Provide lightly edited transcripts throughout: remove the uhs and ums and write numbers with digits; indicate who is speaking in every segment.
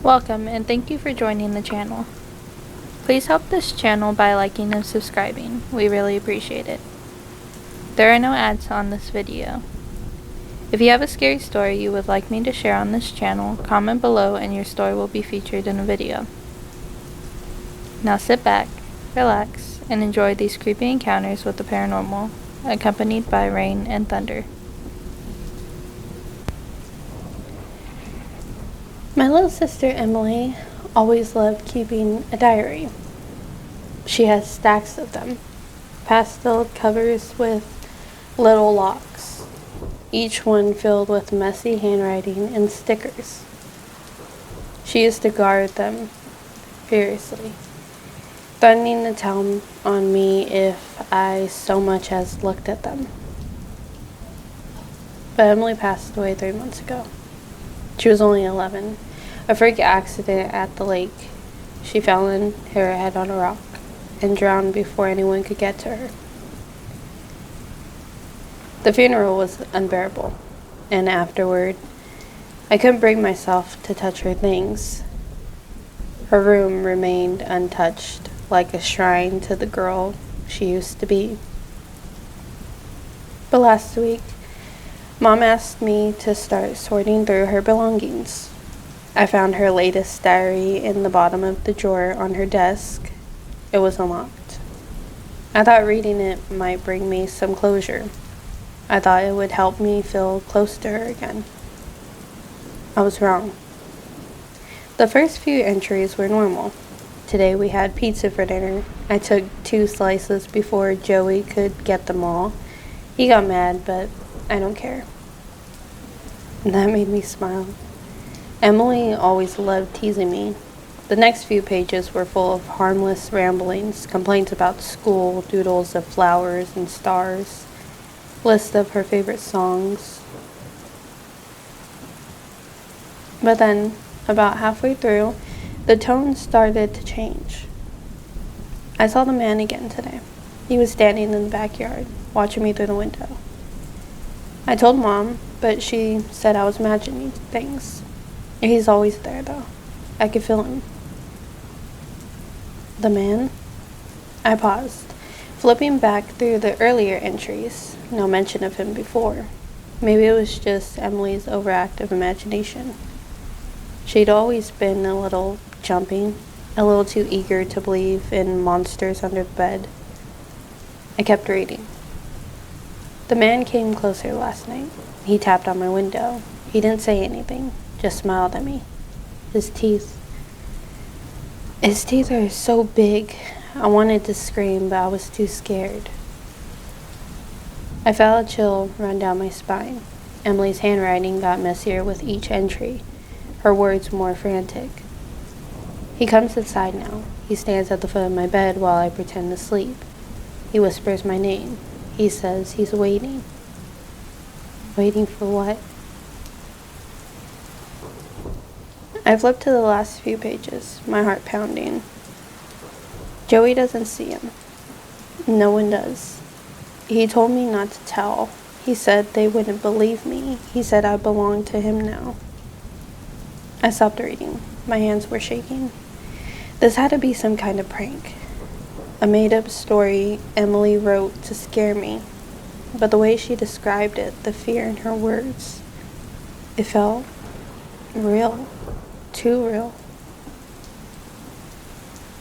Speaker 1: Welcome and thank you for joining the channel. Please help this channel by liking and subscribing. We really appreciate it. There are no ads on this video. If you have a scary story you would like me to share on this channel, comment below and your story will be featured in a video. Now sit back, relax, and enjoy these creepy encounters with the paranormal, accompanied by rain and thunder.
Speaker 2: My little sister Emily always loved keeping a diary. She has stacks of them, pastel covers with little locks, each one filled with messy handwriting and stickers. She used to guard them furiously, threatening to tell on me if I so much as looked at them. But Emily passed away 3 months ago. She was only 11. A freak accident at the lake. She fell and hit her head on a rock and drowned before anyone could get to her. The funeral was unbearable, and afterward, I couldn't bring myself to touch her things. Her room remained untouched, like a shrine to the girl she used to be. But last week, Mom asked me to start sorting through her belongings. I found her latest diary in the bottom of the drawer on her desk. It was unlocked. I thought reading it might bring me some closure. I thought it would help me feel close to her again. I was wrong. The first few entries were normal. Today we had pizza for dinner. I took 2 slices before Joey could get them all. He got mad, but I don't care. And that made me smile. Emily always loved teasing me. The next few pages were full of harmless ramblings, complaints about school, doodles of flowers and stars, lists of her favorite songs. But then, about halfway through, the tone started to change. I saw the man again today. He was standing in the backyard, watching me through the window. I told Mom, but she said I was imagining things. He's always there, though. I could feel him. The man? I paused, flipping back through the earlier entries. No mention of him before. Maybe it was just Emily's overactive imagination. She'd always been a little jumpy, a little too eager to believe in monsters under the bed. I kept reading. The man came closer last night. He tapped on my window. He didn't say anything, just smiled at me. His teeth are so big. I wanted to scream, but I was too scared. I felt a chill run down my spine. Emily's handwriting got messier with each entry, her words more frantic. He comes inside now. He stands at the foot of my bed while I pretend to sleep. He whispers my name. He says he's waiting. Waiting for what? I flipped to the last few pages, my heart pounding. Joey doesn't see him. No one does. He told me not to tell. He said they wouldn't believe me. He said I belonged to him now. I stopped reading. My hands were shaking. This had to be some kind of prank. A made-up story Emily wrote to scare me. But the way she described it, the fear in her words, it felt real. Too real.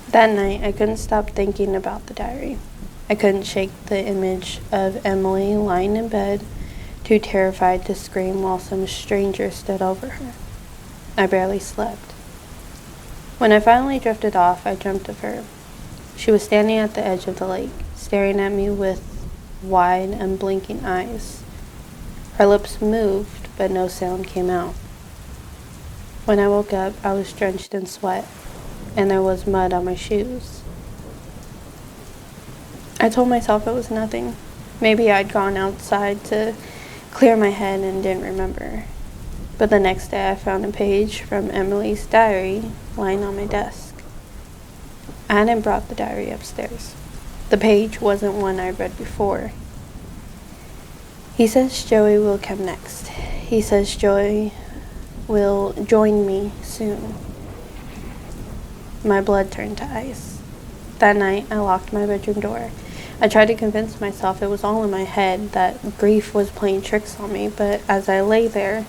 Speaker 2: That night, I couldn't stop thinking about the diary. I couldn't shake the image of Emily lying in bed, too terrified to scream while some stranger stood over her. I barely slept. When I finally drifted off, I dreamt of her. She was standing at the edge of the lake, staring at me with wide, unblinking eyes. Her lips moved, but no sound came out. When I woke up, I was drenched in sweat, and there was mud on my shoes. I told myself it was nothing. Maybe I'd gone outside to clear my head and didn't remember. But the next day I found a page from Emily's diary lying on my desk. I hadn't brought the diary upstairs. The page wasn't one I'd read before. He says Joey will come next. He says Joey will join me soon. My blood turned to ice. That night, I locked my bedroom door. I tried to convince myself it was all in my head, that grief was playing tricks on me, but as I lay there,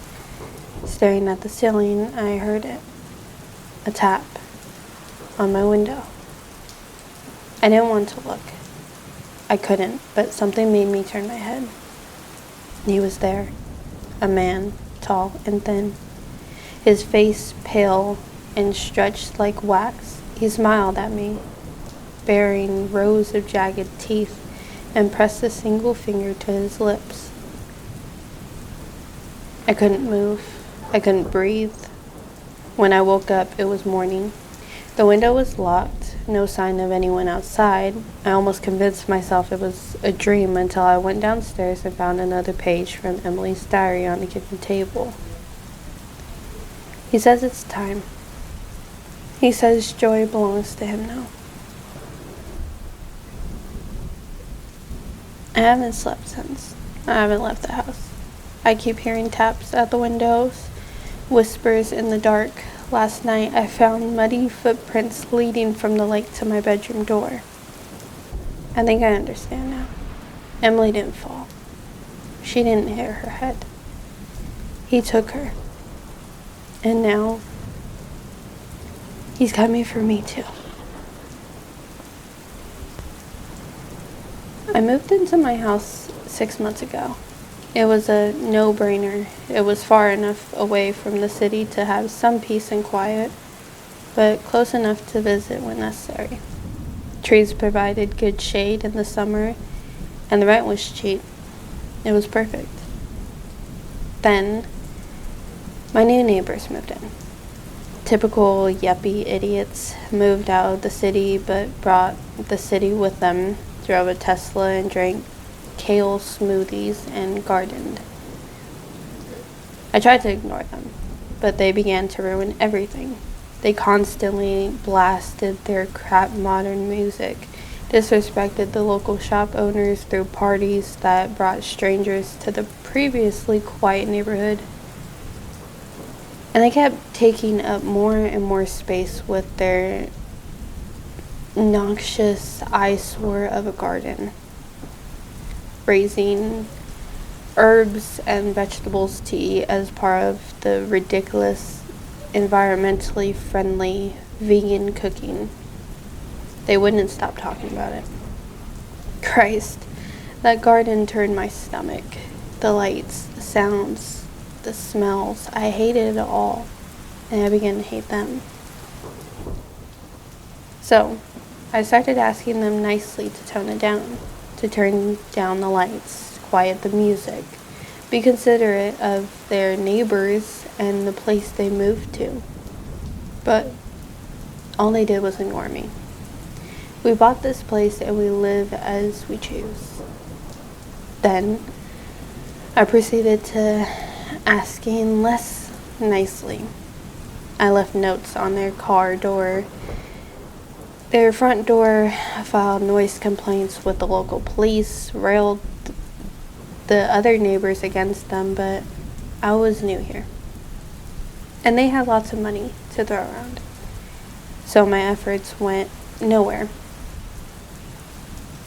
Speaker 2: staring at the ceiling, I heard it. A tap on my window. I didn't want to look. I couldn't, but something made me turn my head. He was there. A man, tall and thin. His face pale and stretched like wax. He smiled at me, baring rows of jagged teeth, and pressed a single finger to his lips. I couldn't move. I couldn't breathe. When I woke up, it was morning. The window was locked, no sign of anyone outside. I almost convinced myself it was a dream until I went downstairs and found another page from Emily's diary on the kitchen table. He says it's time. He says joy belongs to him now. I haven't slept since. I haven't left the house. I keep hearing taps at the windows, whispers in the dark. Last night, I found muddy footprints leading from the lake to my bedroom door. I think I understand now. Emily didn't fall. She didn't hit her head. He took her. And now, he's coming for me too. I moved into my house 6 months ago. It was a no-brainer. It was far enough away from the city to have some peace and quiet, but close enough to visit when necessary. Trees provided good shade in the summer, and the rent was cheap. It was perfect. Then, my new neighbors moved in. Typical yuppie idiots moved out of the city, but brought the city with them, drove a Tesla, and drank kale smoothies and gardened. I tried to ignore them, but they began to ruin everything. They constantly blasted their crap modern music, disrespected the local shop owners through parties that brought strangers to the previously quiet neighborhood. And they kept taking up more and more space with their noxious eyesore of a garden, raising herbs and vegetables to eat as part of the ridiculous, environmentally friendly vegan cooking. They wouldn't stop talking about it. Christ, that garden turned my stomach. The lights, the sounds, the smells. I hated it all, and I began to hate them. So, I started asking them nicely to tone it down, to turn down the lights, quiet the music, be considerate of their neighbors and the place they moved to. But all they did was ignore me. We bought this place and we live as we choose. Then I proceeded to asking less nicely. I left notes on their car door. Their front door, filed noise complaints with the local police, railed the other neighbors against them, but I was new here. And they had lots of money to throw around. So my efforts went nowhere.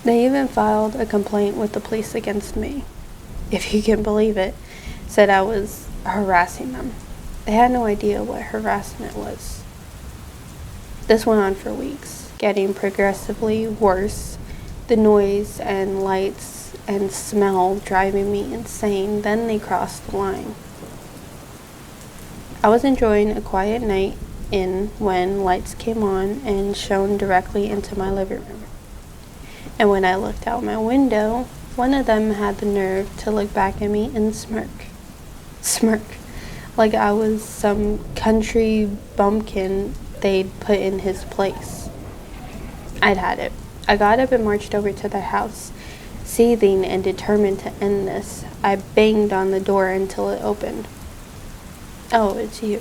Speaker 2: They even filed a complaint with the police against me, if you can believe it, said I was harassing them. They had no idea what harassment was. This went on for weeks, getting progressively worse, the noise and lights and smell driving me insane. Then they crossed the line. I was enjoying a quiet night in when lights came on and shone directly into my living room. And when I looked out my window, one of them had the nerve to look back at me and smirk, like I was some country bumpkin they'd put in his place. I'd had it. I got up and marched over to their house. Seething and determined to end this, I banged on the door until it opened. "Oh, it's you."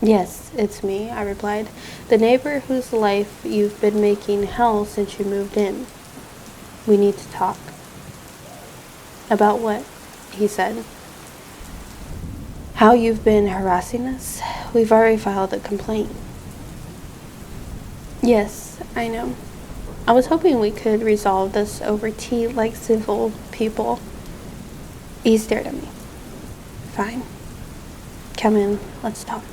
Speaker 2: "Yes, it's me," I replied. "The neighbor whose life you've been making hell since you moved in. We need to talk." "About what?" he said. "How you've been harassing us. We've already filed a complaint." Yes, I know. I was hoping we could resolve this over tea like civil people. He stared at me. Fine. Come in, let's talk.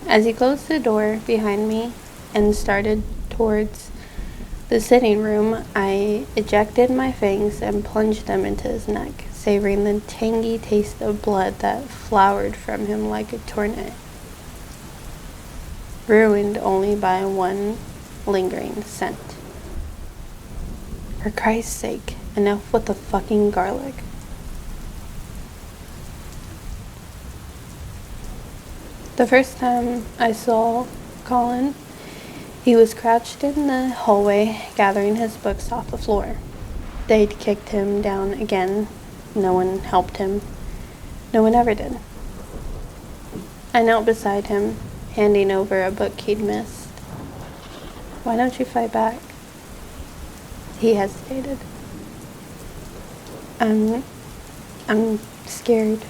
Speaker 2: As he closed the door behind me and started towards the sitting room, I ejected my fangs and plunged them into his neck, savoring the tangy taste of blood that flowered from him like a torrent, ruined only by one lingering scent. For Christ's sake, enough with the fucking garlic. The first time I saw Colin, he was crouched in the hallway, gathering his books off the floor. They'd kicked him down again. No one helped him. No one ever did. I knelt beside him, handing over a book he'd missed. Why don't you fight back? He hesitated. I'm scared.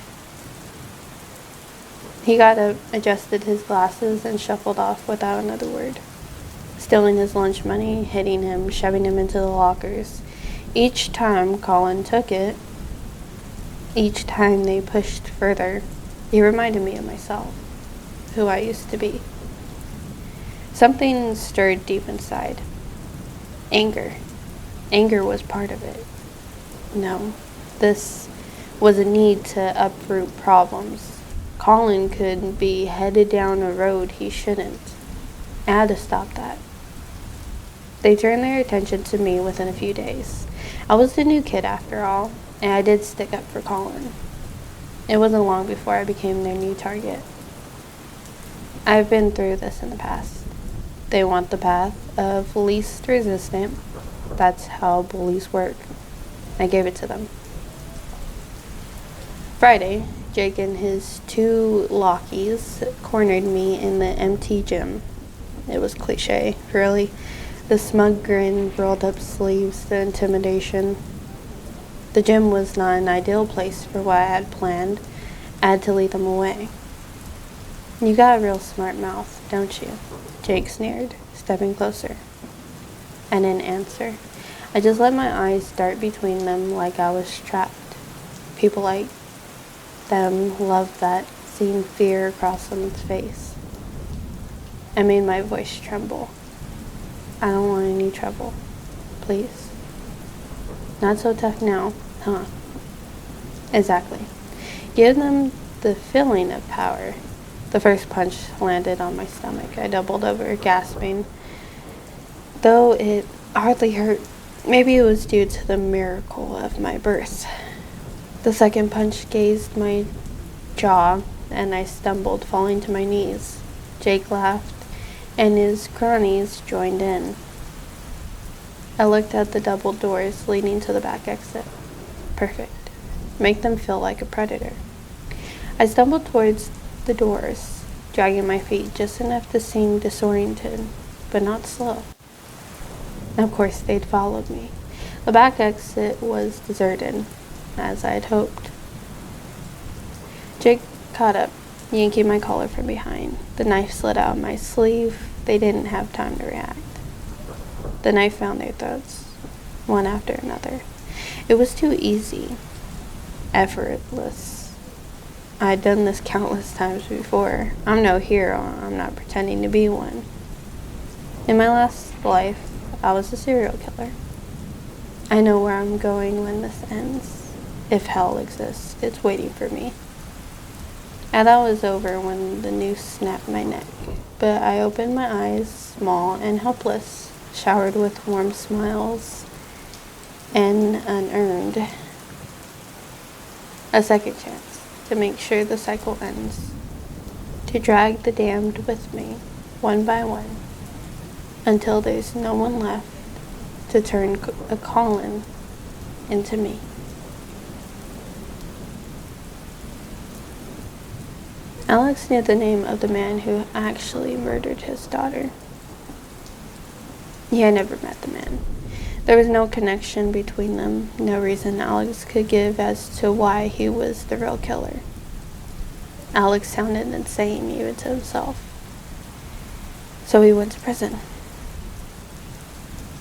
Speaker 2: He got up, adjusted his glasses, and shuffled off without another word. Stealing his lunch money, hitting him, shoving him into the lockers. Each time Colin took it, each time they pushed further, he reminded me of myself, who I used to be. Something stirred deep inside. Anger. Anger was part of it. No, this was a need to uproot problems. Colin could be headed down a road he shouldn't. I had to stop that. They turned their attention to me within a few days. I was the new kid after all, and I did stick up for Colin. It wasn't long before I became their new target. I've been through this in the past. They want the path of least resistance. That's how bullies work. I gave it to them. Friday, Jake and his two lockies cornered me in the empty gym. It was cliche, really. The smug grin, rolled up sleeves, the intimidation. The gym was not an ideal place for what I had planned. I had to lead them away. You got a real smart mouth, don't you? Jake sneered, stepping closer. I didn't answer. I just let my eyes dart between them like I was trapped. People like them love that, seeing fear across someone's face. I made my voice tremble. I don't want any trouble. Please. Not so tough now, huh? Exactly. Give them the feeling of power. The first punch landed on my stomach. I doubled over, gasping. Though it hardly hurt, maybe it was due to the miracle of my birth. The second punch grazed my jaw, and I stumbled, falling to my knees. Jake laughed, and his cronies joined in. I looked at the double doors leading to the back exit. Perfect. Make them feel like a predator. I stumbled towards the doors, dragging my feet just enough to seem disoriented, but not slow. Of course, they'd followed me. The back exit was deserted, as I'd hoped. Jake caught up, yanking my collar from behind. The knife slid out of my sleeve. They didn't have time to react. The knife found their throats, one after another. It was too easy, effortless. I'd done this countless times before. I'm no hero. I'm not pretending to be one. In my last life, I was a serial killer. I know where I'm going when this ends. If hell exists, it's waiting for me. And that was over when the noose snapped my neck. But I opened my eyes, small and helpless, showered with warm smiles, and unearned. A second chance to make sure the cycle ends. To drag the damned with me, one by one, until there's no one left to turn a Colin into me. Alex knew the name of the man who actually murdered his daughter. He had never met the man. There was no connection between them, no reason Alex could give as to why he was the real killer. Alex sounded insane even to himself. So he went to prison.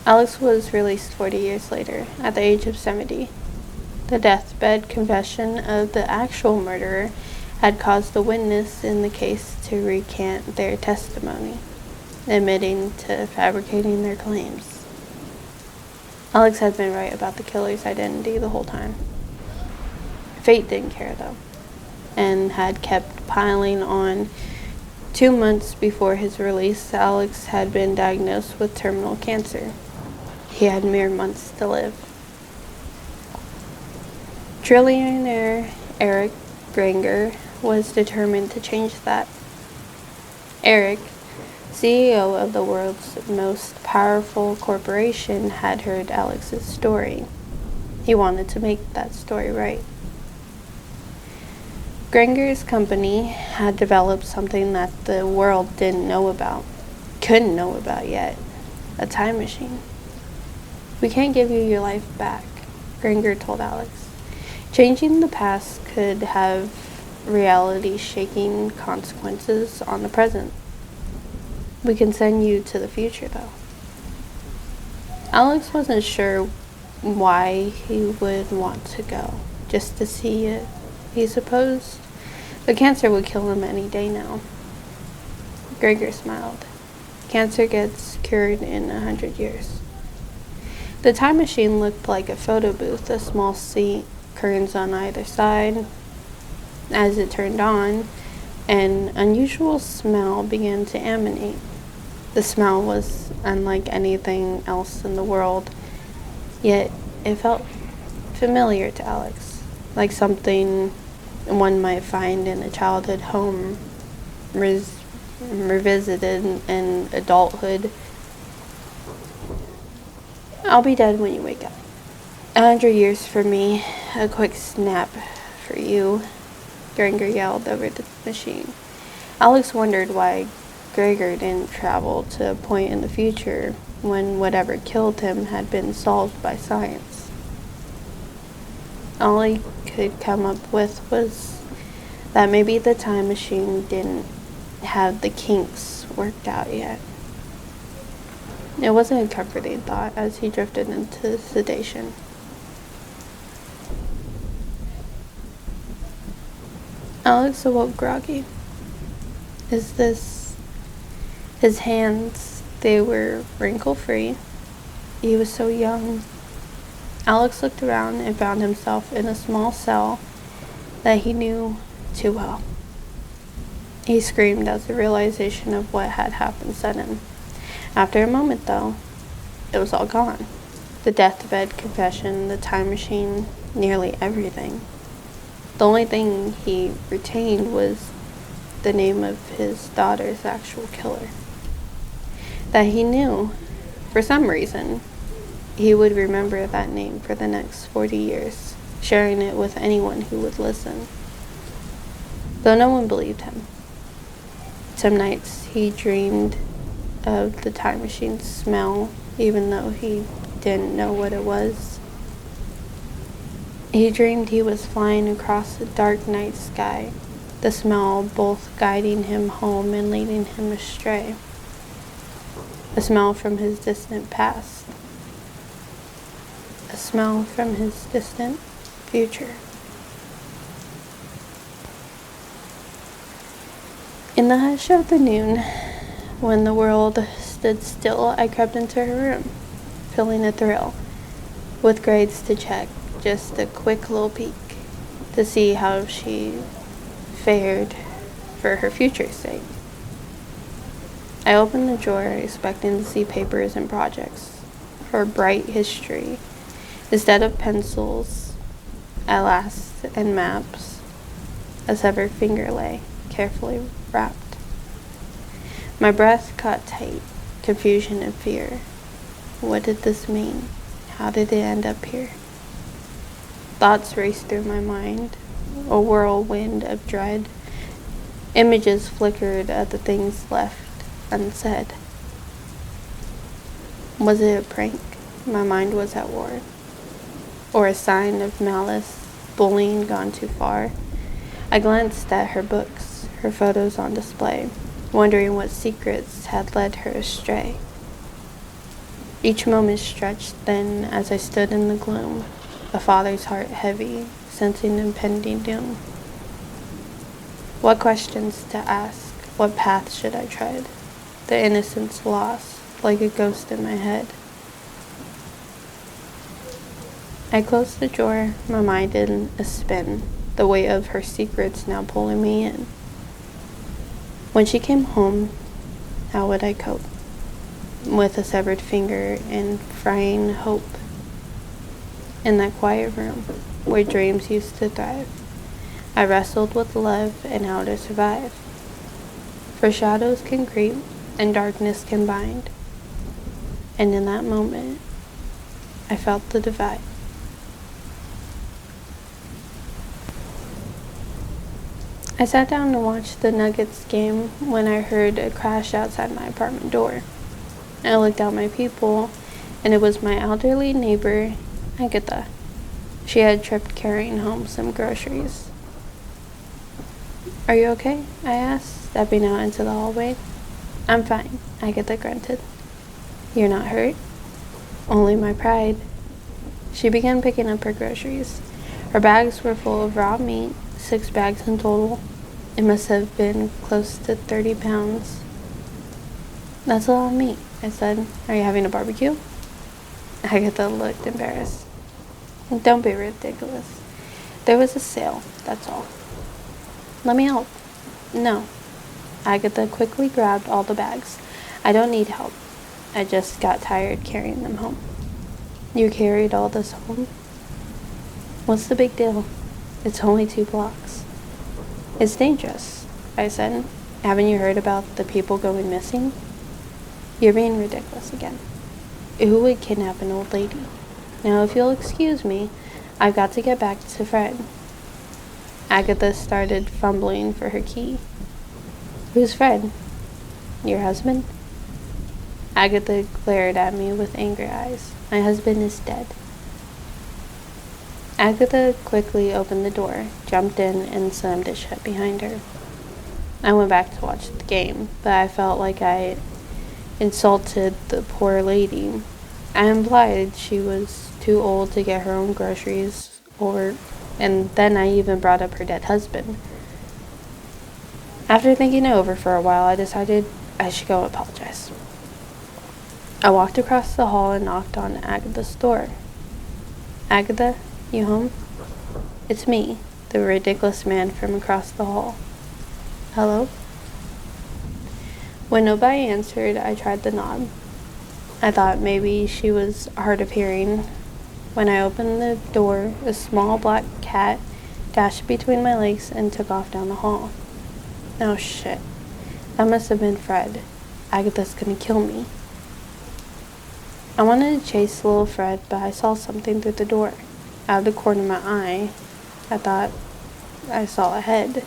Speaker 2: Alex was released 40 years later, at the age of 70. The deathbed confession of the actual murderer had caused the witness in the case to recant their testimony, admitting to fabricating their claims. Alex had been right about the killer's identity the whole time. Fate didn't care, though, and had kept piling on. 2 months before his release, Alex had been diagnosed with terminal cancer. He had mere months to live. Trillionaire Eric Granger was determined to change that. Eric, CEO of the world's most powerful corporation, had heard Alex's story. He wanted to make that story right. Granger's company had developed something that the world couldn't know about yet, a time machine. "We can't give you your life back," Granger told Alex. "Changing the past could have reality-shaking consequences on the present. We can send you to the future, though." Alex wasn't sure why he would want to go, just to see it. He supposed the cancer would kill him any day now. Granger smiled. "Cancer gets cured in 100 years. The time machine looked like a photo booth, a small seat, curtains on either side. As it turned on, an unusual smell began to emanate. The smell was unlike anything else in the world, yet it felt familiar to Alex, like something one might find in a childhood home, revisited in adulthood. "I'll be dead when you wake up. 100 years for me, a quick snap for you," Granger yelled over the machine. Alex wondered why Granger didn't travel to a point in the future when whatever killed him had been solved by science. All he could come up with was that maybe the time machine didn't have the kinks worked out yet. It wasn't a comforting thought as he drifted into sedation. Alex awoke groggy. His hands, they were wrinkle-free. He was so young. Alex looked around and found himself in a small cell that he knew too well. He screamed as the realization of what had happened set in. After a moment, though, it was all gone. The deathbed confession, the time machine, nearly everything. The only thing he retained was the name of his daughter's actual killer. That he knew, for some reason, he would remember that name for the next 40 years, sharing it with anyone who would listen. Though no one believed him. Some nights he dreamed of the time machine's smell, even though he didn't know what it was. He dreamed he was flying across a dark night sky, the smell both guiding him home and leading him astray. A smell from his distant past. A smell from his distant future. In the hush of the noon, when the world stood still, I crept into her room, feeling a thrill, with grades to check, just a quick little peek, to see how she fared for her future's sake. I opened the drawer, expecting to see papers and projects, for bright history, instead of pencils, atlas, and maps, a severed finger lay, carefully wrapped. My breath caught tight, confusion and fear. What did this mean? How did it end up here? Thoughts raced through my mind, a whirlwind of dread. Images flickered at the things left unsaid. Was it a prank? My mind was at war. Or a sign of malice, bullying gone too far? I glanced at her books, her photos on display. wondering what secrets had led her astray. Each moment stretched thin as I stood in the gloom, a father's heart heavy, sensing impending doom. What questions to ask? What path should I tread? The innocence lost, like a ghost in my head. I closed the drawer, my mind in a spin, the weight of her secrets now pulling me in. When she came home, how would I cope? With a severed finger and frying hope. In that quiet room, where dreams used to thrive, I wrestled with love and how to survive. For shadows can creep and darkness can bind. And in that moment, I felt the divide. I sat down to watch the Nuggets game when I heard a crash outside my apartment door. I looked out my peephole, and it was my elderly neighbor, Agatha. She had tripped carrying home some groceries. "Are you okay?" I asked, stepping out into the hallway. "I'm fine," Agatha grunted. "You're not hurt?" "Only my pride." She began picking up her groceries. Her bags were full of raw meat, 6 bags in total. It must have been close to 30 pounds. "That's a lot of meat," I said. "Are you having a barbecue?" Agatha looked embarrassed. "Don't be ridiculous. There was a sale, that's all." "Let me help." "No." Agatha quickly grabbed all the bags. "I don't need help. I just got tired carrying them home." "You carried all this home?" "What's the big deal? It's only 2 blocks." "It's dangerous," I said. "Haven't you heard about the people going missing?" "You're being ridiculous again. Who would kidnap an old lady? Now, if you'll excuse me, I've got to get back to Fred." Agatha started fumbling for her key. "Who's Fred?" "Your husband?" Agatha glared at me with angry eyes. "My husband is dead." Agatha quickly opened the door, jumped in, and slammed it shut behind her. I went back to watch the game, but I felt like I insulted the poor lady. I implied she was too old to get her own groceries, and then I even brought up her dead husband. After thinking it over for a while, I decided I should go apologize. I walked across the hall and knocked on Agatha's door. "Agatha, you home?" "It's me, the ridiculous man from across the hall." "Hello?" When nobody answered, I tried the knob. I thought maybe she was hard of hearing. When I opened the door, a small black cat dashed between my legs and took off down the hall. Oh shit. That must have been Fred. Agatha's gonna kill me. I wanted to chase little Fred, but I saw something through the door. Out of the corner of my eye, I thought I saw a head.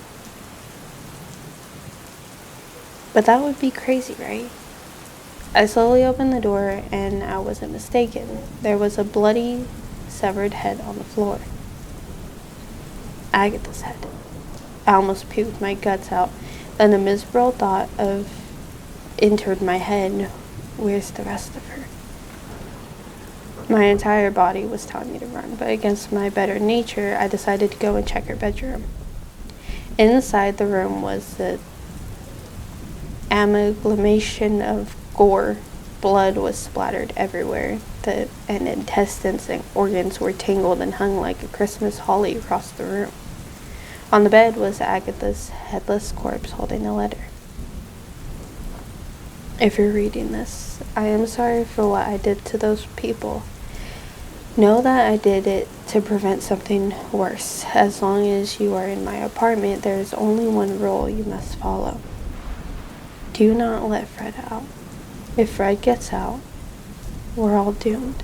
Speaker 2: But that would be crazy, right? I slowly opened the door, and I wasn't mistaken. There was a bloody, severed head on the floor. Agatha's head. I almost puked my guts out. Then a miserable thought entered my head. Where's the rest of her? My entire body was telling me to run, but against my better nature, I decided to go and check her bedroom. Inside the room was the amalgamation of gore. Blood was splattered everywhere, and intestines and organs were tangled and hung like a Christmas holly across the room. On the bed was Agatha's headless corpse holding a letter. If you're reading this, I am sorry for what I did to those people. Know that I did it to prevent something worse. As long as you are in my apartment, there is only one rule you must follow. Do not let Fred out. If Fred gets out, we're all doomed.